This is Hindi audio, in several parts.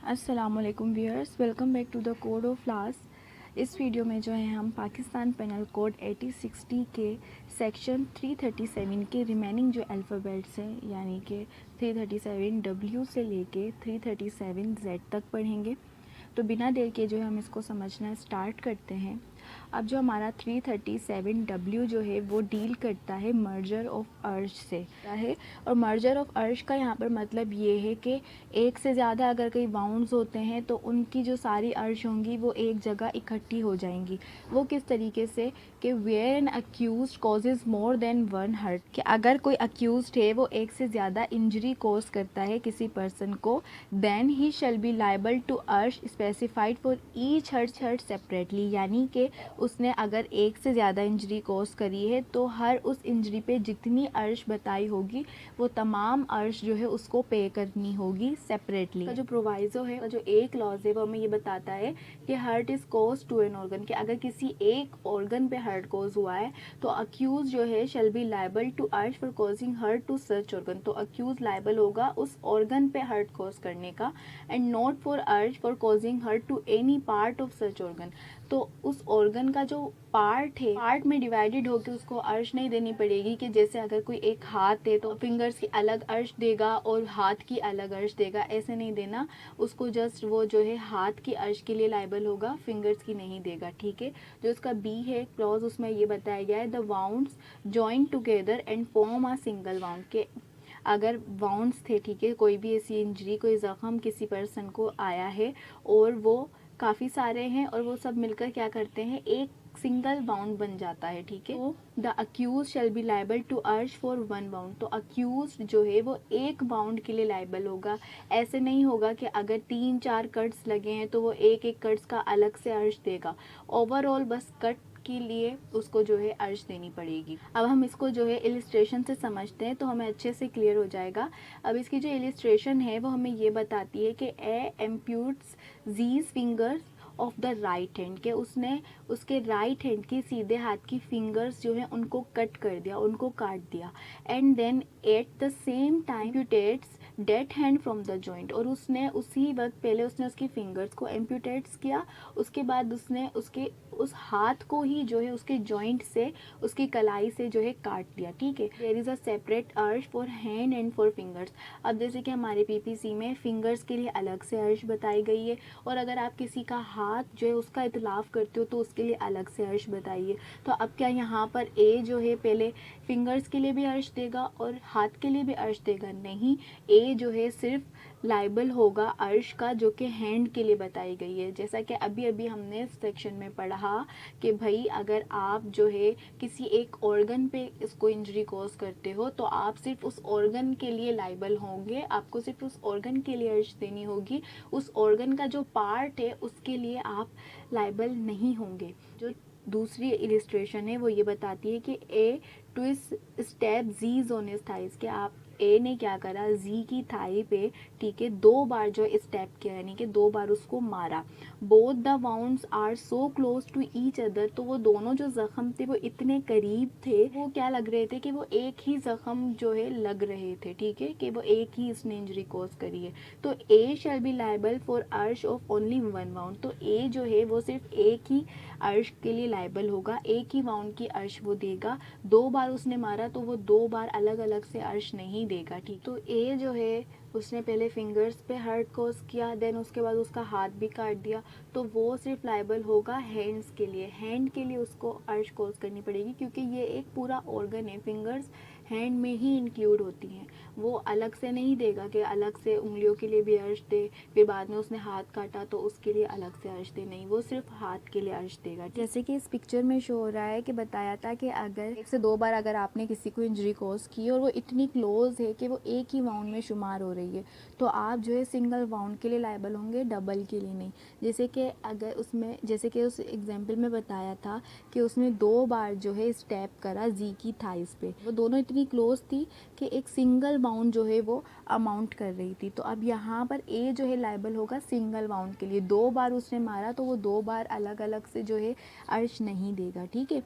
अस्सलामुअलैकुम viewers, welcome back to the code of class. इस वीडियो में जो है हम पाकिस्तान पेनल कोड 8060 के सेक्शन 337 के रिमेनिंग जो अल्फ़ाबेट्स हैं यानी कि 337 डब्ल्यू से लेके 337 जेड तक पढ़ेंगे। तो बिना देर के जो है हम इसको समझना स्टार्ट करते हैं। अब जो हमारा 337 डब्ल्यू जो है वो डील करता है मर्जर ऑफ अर्श से है। और मर्जर ऑफ अर्श का यहाँ पर मतलब ये है कि एक से ज़्यादा अगर कई बाउंड्स होते हैं तो उनकी जो सारी अर्श होंगी वो एक जगह इकट्ठी हो जाएंगी। वो किस तरीके से कि where an accused causes more than one hurt, कि अगर कोई अक्यूज है वो एक से ज़्यादा इंजरी कॉज करता है किसी पर्सन को, then he shall be liable to hurts specified for each hurt separately. यानी कि उसने अगर एक से ज़्यादा इंजरी कॉज करी है तो हर उस इंजरी पे जितनी अर्श बताई होगी वो तमाम अर्श जो है उसको पे करनी होगी सेपरेटली। का जो प्रोवाइजो है, जो एक लॉज है वो हमें ये बताता है कि hurt is cause to an organ, कि अगर किसी एक ऑर्गन पे हर्ट कॉज हुआ है तो अक्यूज जो है शैल बी लाइबल टू अर्श for causing hurt to such organ. तो अक्यूज लाइबल होगा उस ऑर्गन पे हर्ट कॉज करने का, एंड नॉट फॉर अर्श for causing hurt to any part of such organ. तो उस ऑर्गन का जो पार्ट है, पार्ट में डिवाइडेड होकर उसको अर्श नहीं देनी पड़ेगी कि जैसे अगर कोई एक हाथ है तो फिंगर्स की अलग अर्श देगा और हाथ की अलग अर्श देगा, ऐसे नहीं देना उसको। जस्ट वो जो है हाथ की अर्श के लिए लाइबल होगा, फिंगर्स की नहीं देगा। ठीक है। जो इसका बी है क्लॉज, उसमें ये बताया गया है the wounds join together and form a single wound, के अगर वाउंड्स थे, ठीक है, कोई भी ऐसी इंजरी, कोई ज़ख्म किसी पर्सन को आया है और वो काफ़ी सारे हैं और वो सब मिलकर क्या करते हैं, एक सिंगल बाउंड बन जाता है। ठीक है। तो the accused shall be liable to अर्श फॉर वन बाउंड, तो अक्यूज जो है वो एक बाउंड के लिए लाइबल होगा। ऐसे नहीं होगा कि अगर 3-4 कट्स लगे हैं तो वो एक एक कट्स का अलग से अर्श देगा। ओवरऑल बस कट के लिए उसको जो है अर्श देनी पड़ेगी। अब हम इसको जो है इलिस्ट्रेशन से समझते हैं तो हमें अच्छे से क्लियर हो जाएगा। अब इसकी जो इलिस्ट्रेशन है वो हमें ये बताती है कि A amputates Z's fingers of the right hand, के उसने उसके राइट हैंड की सीधे हाथ की फिंगर्स जो है उनको कट कर दिया, उनको काट दिया। And then at the same time amputates that hand from the joint, और उसने उसी वक्त पहले उसने उसकी फिंगर्स को एम्प्यूटेट्स किया, उसके बाद उसने उसके उस हाथ को ही जो है उसके जॉइंट से, उसकी कलाई से जो है काट दिया। ठीक है। देयर इज़ अ सेपरेट अर्श for hand and for fingers. अब जैसे कि हमारे पीपीसी में फिंगर्स के लिए अलग से अर्श बताई गई है, और अगर आप किसी का हाथ जो है उसका इतलाफ़ करते हो तो उसके लिए अलग से अर्श बताइए। तो अब क्या यहाँ पर ए जो है पहले फिंगर्स के लिए भी अर्श देगा और हाथ के लिए भी अर्श देगा? नहीं, ए जो है सिर्फ लाइबल होगा अर्श का जो कि हैंड के लिए बताई गई है। जैसा कि अभी अभी हमने सेक्शन में पढ़ा कि भाई अगर आप जो है किसी एक ऑर्गन पे इसको इंजरी कॉज करते हो तो आप सिर्फ उस ऑर्गन के लिए लाइबल होंगे, आपको सिर्फ उस ऑर्गन के लिए अर्श देनी होगी। उस ऑर्गन का जो पार्ट है उसके लिए आप लाइबल नहीं होंगे। जो दूसरी इलिस्ट्रेशन है वो ये बताती है कि A twist step Z's on his thighs, के आप ए ने क्या करा, जी की थाई पे, ठीक है, 2 बार जो स्टेप किया यानी कि 2 बार उसको मारा। Both the wounds are so close to each other, तो वो दोनों जो जख्म थे वो इतने करीब थे, वो क्या लग रहे थे कि वो एक ही जख्म जो है लग रहे थे। ठीक है, कि वो एक ही इसने इंजरी कॉज करी है। तो ए शैल बी लाइबल फॉर अर्श ऑफ ओनली वन वाउंड, तो ए जो है वो सिर्फ एक ही अर्श के लिए लाइबल होगा, एक ही वाउंड की अर्श वो देगा। 2 बार उसने मारा तो वो 2 बार अलग अलग से अर्श नहीं देगा। ठीक, तो ए जो है उसने पहले फिंगर्स पे हर्ट कॉज किया, देन उसके बाद उसका हाथ भी काट दिया, तो वो सिर्फ लाइबल होगा हैंड्स के लिए। हैंड के लिए उसको अर्श कॉज करनी पड़ेगी क्योंकि ये एक पूरा ऑर्गन है, फिंगर्स हैंड में ही इंक्लूड होती हैं। वो अलग से नहीं देगा कि अलग से उंगलियों के लिए भी अर्श दे, फिर बाद में उसने हाथ काटा तो उसके लिए अलग से अर्श दे, नहीं, वो सिर्फ हाथ के लिए अर्श देगा। जैसे कि इस पिक्चर में शो हो रहा है कि बताया था कि अगर 1 से 2 बार अगर आपने किसी को इंजरी कॉज की और वो इतनी क्लोज है कि वो एक ही वाउंड में शुमार हो रही है तो आप जो है सिंगल वाउंड के लिए लाइबल होंगे, डबल के लिए नहीं। जैसे कि अगर उसमें, जैसे कि उस एग्जाम्पल में बताया था कि उसने 2 बार जो है स्टेप करा जी की थाइस पे, वो दोनों इतनी क्लोज थी कि एक सिंगल बाउंड जो है वो अमाउंट कर रही थी। तो अब यहाँ पर ए जो है लाइबल होगा सिंगल बाउंड के लिए। 2 बार उसने मारा तो वो 2 बार अलग अलग से जो है अर्श नहीं देगा। ठीक है।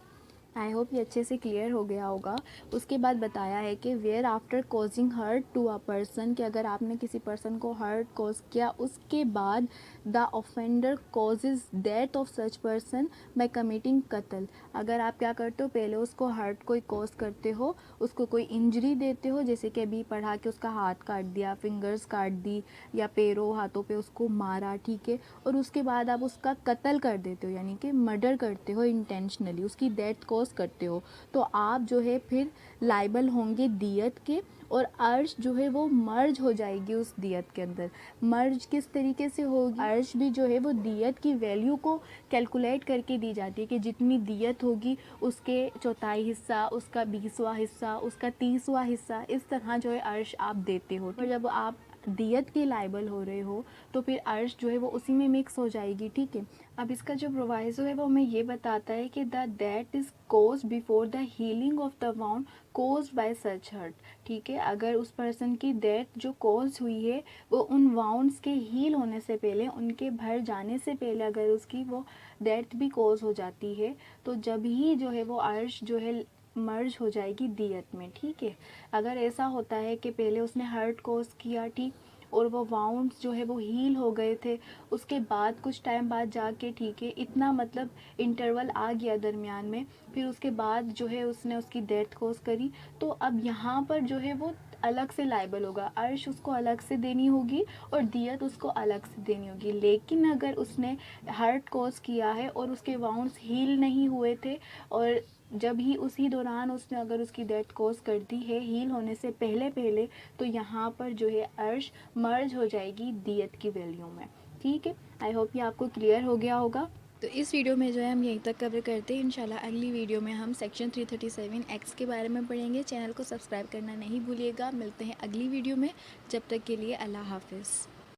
आई होप ये अच्छे से क्लियर हो गया होगा। उसके बाद बताया है कि where after causing hurt to a person, कि अगर आपने किसी पर्सन को हर्ट कॉज किया उसके बाद the offender causes death of such person by committing कत्ल। अगर आप क्या करते हो, पहले उसको हर्ट कोई कॉज करते हो, उसको कोई इंजरी देते हो, जैसे कि अभी पढ़ा कि उसका हाथ काट दिया, फिंगर्स काट दी या पैरों हाथों पे उसको मारा, ठीक है, और उसके बाद आप उसका कत्ल कर देते हो यानी कि मर्डर करते हो इंटेंशनली, उसकी डेथ कॉज करते हो, तो आप जो है फिर लाइबल होंगे दियत के, और अर्श जो है वो मर्ज हो जाएगी उस दियत के अंदर। मर्ज किस तरीके से होगी, अर्श भी जो है वो दियत की वैल्यू को कैलकुलेट करके दी जाती है कि जितनी दियत होगी उसके चौथाई हिस्सा, उसका 20वां हिस्सा, उसका 30वां हिस्सा, इस तरह जो है अर्श आप देते हो। और जब आप दियत के लाइबल हो रहे हो तो फिर अर्श जो है वो उसी में मिक्स हो जाएगी, ठीक है। अब इसका जो प्रोवाइजो है वो हमें ये बताता है कि the that is cause before the healing of the wound cause by such hurt, ठीक है। अगर उस पर्सन की डेथ जो कोज हुई है वो उन वाउंड्स के हील होने से पहले, उनके भर जाने से पहले अगर उसकी वो डेथ भी कोज हो जाती है, तो जब ही जो है वो अर्श जो है मर्ज हो जाएगी दियत में, ठीक है। अगर ऐसा होता है कि पहले उसने हर्ट कोज किया, ठीक, और वो वाउंड्स जो है वो हील हो गए थे, उसके बाद कुछ टाइम बाद जाके, ठीक है, इतना मतलब इंटरवल आ गया दरमियान में, फिर उसके बाद जो है उसने उसकी डेथ कोज करी, तो अब यहाँ पर जो है वो अलग से लाइबल होगा, अर्श उसको अलग से देनी होगी और दियत उसको अलग से देनी होगी। लेकिन अगर उसने हर्ट कोज किया है और उसके वाउंड्स हील नहीं हुए थे, और जब ही उसी दौरान उसने अगर उसकी डेथ कोज कर दी है हील होने से पहले पहले, तो यहाँ पर जो है अर्श मर्ज हो जाएगी दियत की वैल्यू में, ठीक है। आई होप ये आपको क्लियर हो गया होगा। तो इस वीडियो में जो है हम यहीं तक कवर करते हैं। इंशाल्लाह अगली वीडियो में हम सेक्शन 337 एक्स के बारे में पढ़ेंगे। चैनल को सब्सक्राइब करना नहीं भूलिएगा। मिलते हैं अगली वीडियो में, जब तक के लिए अल्लाह हाफिज़।